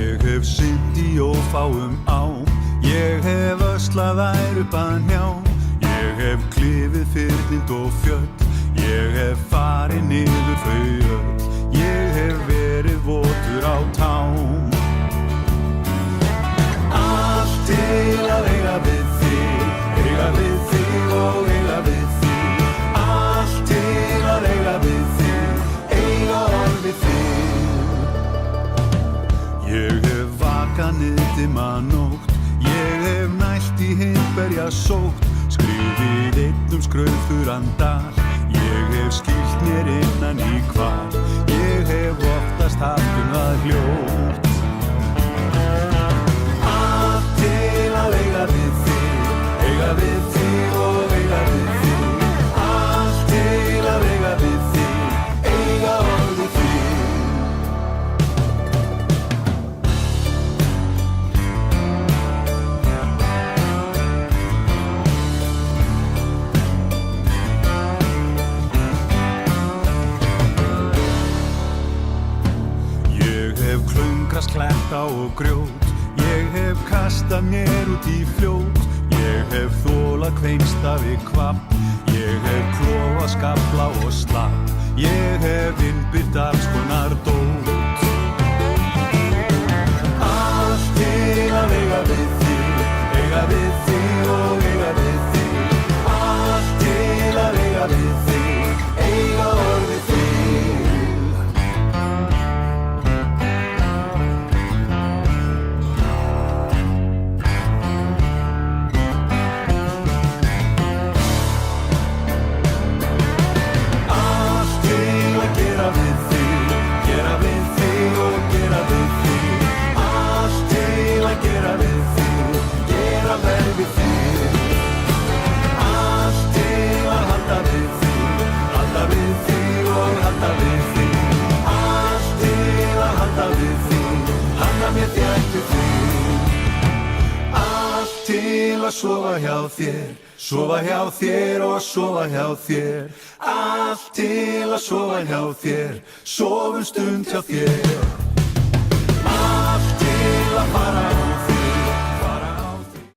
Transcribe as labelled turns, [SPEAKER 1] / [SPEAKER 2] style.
[SPEAKER 1] Ég hef synt í ófáum ám, ég hef öslað ær upp að hnjám. Ég hef klifið fyrnind og fjöll, ég hef farið niður þau öll. Ég hef verið votur á tám. Allt til að eiga við þig og eiga við þig. Allt til að eiga við þig, eiga orð við þig. Ég hef vakað niðdimma nótt, ég hef nælt í hindberja sótt. Skrifið einn skrautfuran dal, ég hef skýlt mér innan í hval. Ég hef oftast haft það hljótt. Allt til að eiga við þig og eiga við þig. Allt til að eiga við þig, eiga orð við þig. Ég hef klöngrast kletta og grjót, ég hef kastað mér út í fljót. Ég hef þolað kveinstafi kvapp, ég hef klofað skafla og slapp. Ég hef innbyrt alls konar dót. Allt til að eiga við þig og eiga við þig. Allt til að eiga við þig, eiga orð við þig. Sofa hjá þér og sofa hjá þér. Allt til að sofa hjá þér, sofum stund hjá þér. Allt til að fara